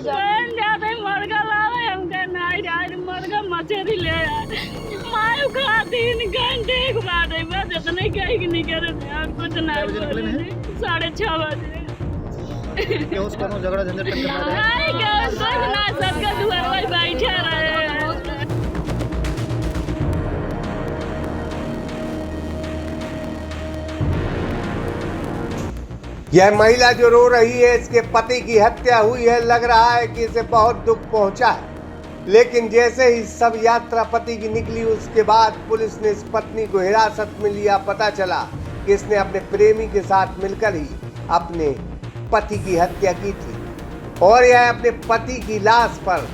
जाते मुर्गा लावे हमके नाई डाल मुर्गा मछली ले मायू खा 3 घंटे के बाद बस इतने कहीं की नहीं करे और कुछ नहीं 6:30 बजे क्यों उसको झगड़ा झंझट करके मार रहे हैं? आई क्या कुछ ना सबका दुआर पर बैठे रहे यह महिला जो रो रही है, इसके पति की हत्या हुई है। लग रहा है कि इसे बहुत दुख पहुंचा है, लेकिन जैसे ही सब यात्रा पति की निकली, उसके बाद पुलिस ने इस पत्नी को हिरासत में लिया। पता चला कि इसने अपने प्रेमी के साथ मिलकर ही अपने पति की हत्या की थी और यह अपने पति की लाश पर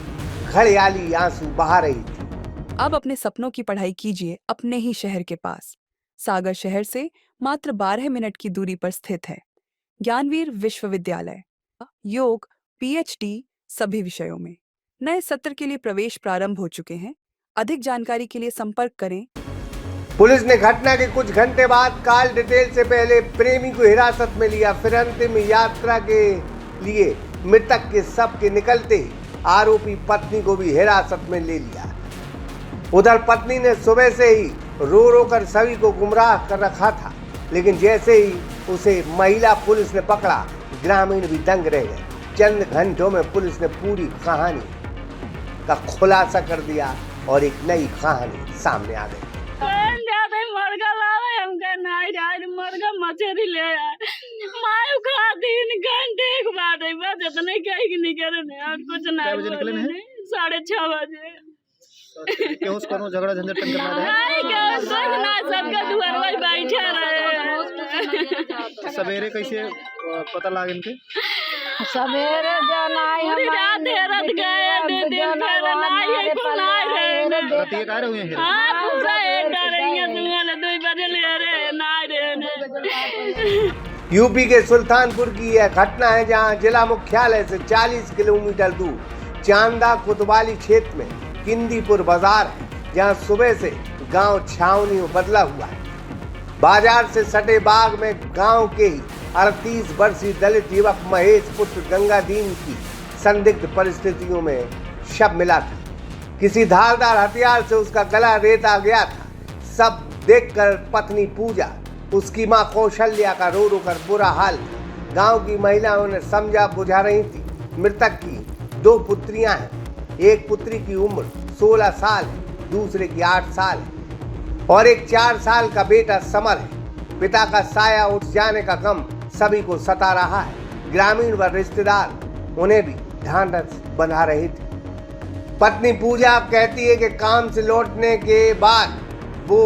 घड़ियाली आंसू बहा रही थी। अब अपने सपनों की पढ़ाई कीजिए अपने ही शहर के पास। सागर शहर से मात्र 12 मिनट की दूरी पर स्थित है ज्ञानवीर विश्वविद्यालय। योग, पीएचडी सभी विषयों में। नए सत्र के लिए प्रवेश प्रारंभ हो चुके हैं। अधिक जानकारी के लिए संपर्क करें। पुलिस ने घटना के कुछ घंटे बाद कॉल डिटेल से पहले प्रेमी को हिरासत में लिया। फिर अंतिम यात्रा के लिए मृतक के शव के निकलते ही आरोपी पत्नी को भी हिरासत में ले लिया। उधर पत्नी ने सुबह से ही रो रो कर सभी को गुमराह कर रखा था, लेकिन जैसे ही उसे महिला पुलिस ने पकड़ा, ग्रामीण भी दंग रह गए। चंद घंटों में पुलिस ने पूरी कहानी का खुलासा कर दिया और एक नई कहानी सामने आ गई। जाते मुर्गा लावे हमके नाई डाल मुर्गा मछली ले मायू खा 3 घंटे के बाद बस इतने कहीं की नहीं करे और कुछ नहीं 6:30 बजे क्यों उसको झगड़ा झंझट करके मार रहे हैं? आई क्या कुछ ना सबका दुआर पर बैठे रहे सवेरे कैसे पता लगा इनके? सवेरे जनाई पूरी रात रत गए दिन भर नाई को नाई रहे रात ये कह रहे हुए हैं? हां पूरा डर रही है 2 बजे ले रे नाई रे यूपी के सुल्तानपुर की यह घटना है, जहां जिला मुख्यालय से 40 किलोमीटर दूर चांदा कोतवाली क्षेत्र में किंदीपुर बाजार है, जहां सुबह से गांव छावनी में बदला हुआ है। बाजार से सटे बाग में गांव के ही 38 वर्षीय दलित युवक महेश पुत्र गंगादीन की संदिग्ध परिस्थितियों में शव मिला था। किसी धारदार हथियार से उसका गला रेता गया था। सब देखकर पत्नी पूजा, उसकी मां कौशल्या का रो रो कर बुरा हाल था। गांव की महिलाओं ने समझा बुझा रही थी। मृतक की 2 पुत्रियां हैं। एक पुत्री की उम्र 16 साल है, दूसरे की 8 साल है और एक 4 साल का बेटा समर है। पिता का साया उठ जाने का गम सभी को सता रहा है। ग्रामीण व रिश्तेदार उन्हें भी ढांढस बंधा रहे थे। पत्नी पूजा कहती है कि काम से लौटने के बाद वो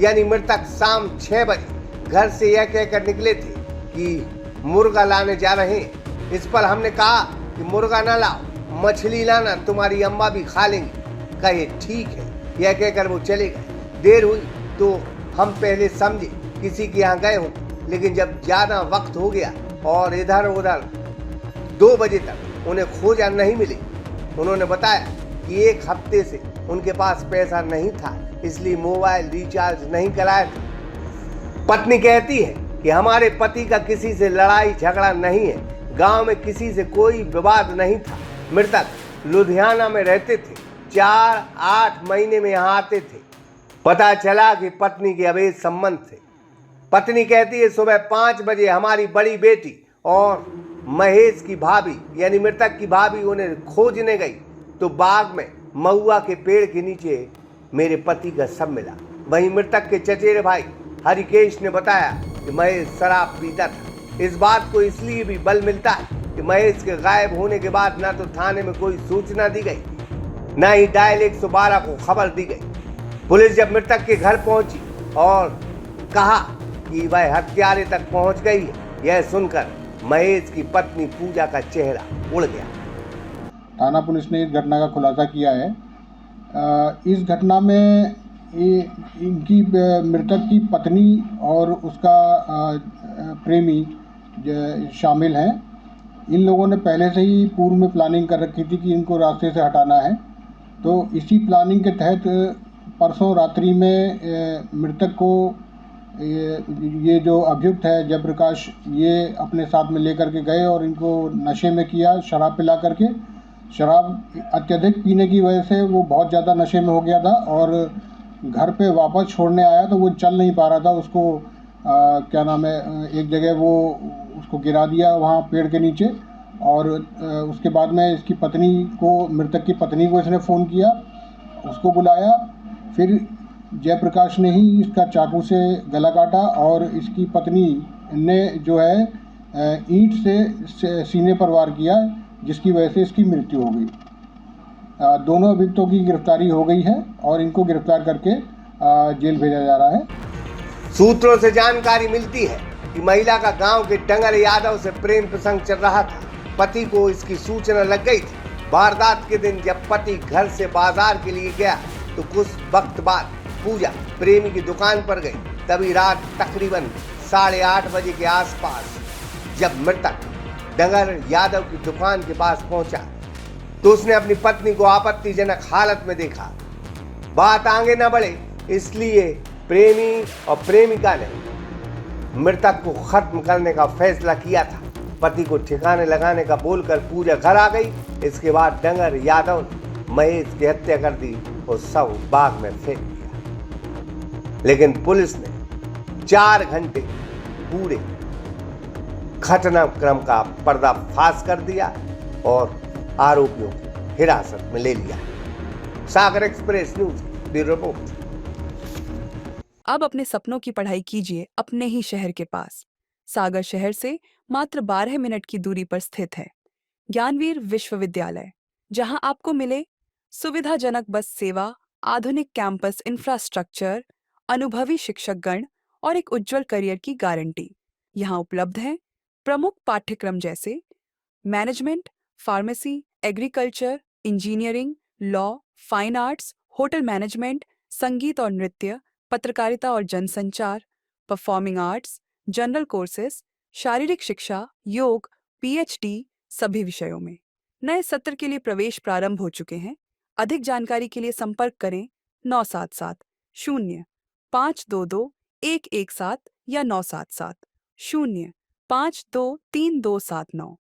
यानी मृतक शाम 6 बजे घर से यह कहकर निकले थे कि मुर्गा लाने जा रहे हैं। इस पर हमने कहा कि मुर्गा ना लाओ, मछली लाना, तुम्हारी अम्मा भी खा लेंगी। कहे ठीक है, यह कहकर वो चले गए। देर हुई तो हम पहले समझे किसी के यहाँ गए हों, लेकिन जब ज़्यादा वक्त हो गया और इधर उधर 2 बजे तक उन्हें खोजा नहीं मिले। उन्होंने बताया कि 1 हफ्ते से उनके पास पैसा नहीं था, इसलिए मोबाइल रिचार्ज नहीं कराया था। पत्नी कहती है कि हमारे पति का किसी से लड़ाई झगड़ा नहीं है, गांव में किसी से कोई विवाद नहीं था। मृतक लुधियाना में रहते थे, 4-8 महीने में यहाँ आते थे। पता चला कि पत्नी के अवैध संबंध थे। पत्नी कहती है सुबह 5 बजे हमारी बड़ी बेटी और महेश की भाभी यानी मृतक की भाभी उन्हें खोजने गई तो बाग में महुआ के पेड़ के नीचे मेरे पति का शव मिला। वहीं मृतक के चचेरे भाई हरिकेश ने बताया कि महेश शराब पीता था। इस बात को इसलिए भी बल मिलता है कि महेश के गायब होने के बाद ना तो थाने में कोई सूचना दी गई, न ही डायल 112 को खबर दी गई। पुलिस जब मृतक के घर पहुंची और कहा कि वह हत्यारे तक पहुंच गई है, यह सुनकर महेश की पत्नी पूजा का चेहरा उड़ गया। थाना पुलिस ने इस घटना का खुलासा किया है। इस घटना में इनकी मृतक की पत्नी और उसका प्रेमी शामिल हैं। इन लोगों ने पहले से ही पूर्व में प्लानिंग कर रखी थी कि इनको रास्ते से हटाना है। तो इसी प्लानिंग के तहत परसों रात्रि में मृतक को ये जो अभियुक्त है जयप्रकाश, ये अपने साथ में लेकर के गए और इनको नशे में किया, शराब पिला करके शराब अत्यधिक पीने की वजह से वो बहुत ज़्यादा नशे में हो गया था और घर पे वापस छोड़ने आया तो वो चल नहीं पा रहा था। उसको क्या नाम है, एक जगह वो उसको गिरा दिया वहाँ पेड़ के नीचे और उसके बाद में इसकी पत्नी को, मृतक की पत्नी को इसने फ़ोन किया, उसको बुलाया। फिर जयप्रकाश ने ही इसका चाकू से गला काटा और इसकी पत्नी ने जो है ईंट से सीने पर वार किया, जिसकी वजह से इसकी मृत्यु हो गई। दोनों अभियुक्तों की गिरफ्तारी हो गई है और इनको गिरफ्तार करके जेल भेजा जा रहा है। सूत्रों से जानकारी मिलती है कि महिला का गांव के डंगर यादव से प्रेम प्रसंग चल रहा था। पति को इसकी सूचना लग गई थी। वारदात के दिन जब पति घर से बाजार के लिए गया तो कुछ वक्त बाद पूजा प्रेमी की दुकान पर गई। तभी रात तकरीबन 8:30 बजे के आसपास जब मृतक डंगर यादव की दुकान के पास पहुंचा तो उसने अपनी पत्नी को आपत्तिजनक हालत में देखा। बात आगे न बढ़े इसलिए प्रेमी और प्रेमिका ने मृतक को खत्म करने का फैसला किया था। पति को ठिकाने लगाने का बोलकर पूजा घर आ गई। इसके बाद डंगर यादव ने महेश की हत्या कर दी और शव बाग में फेंक दिया। लेकिन पुलिस ने 4 घंटे पूरे घटनाक्रम का पर्दाफाश कर दिया और आरोपियों को हिरासत में ले लिया। सागर एक्सप्रेस न्यूज ब्यूरो रिपोर्ट। अब अपने सपनों की पढ़ाई कीजिए अपने ही शहर के पास। सागर शहर से मात्र 12 मिनट की दूरी पर स्थित है ज्ञानवीर विश्वविद्यालय, जहां आपको मिले सुविधाजनक बस सेवा, आधुनिक कैंपस इंफ्रास्ट्रक्चर, अनुभवी शिक्षकगण और एक उज्जवल करियर की गारंटी। यहां उपलब्ध है प्रमुख पाठ्यक्रम जैसे management, pharmacy, agriculture, engineering, law, fine arts, hotel management, संगीत और नृत्य, पत्रकारिता और जनसंचार, परफॉर्मिंग आर्ट्स, जनरल कोर्सेज, शारीरिक शिक्षा, योग, पीएचडी सभी विषयों में। नए सत्र के लिए प्रवेश प्रारंभ हो चुके हैं। अधिक जानकारी के लिए संपर्क करें 977 0 522 117 या 977 0 523 279।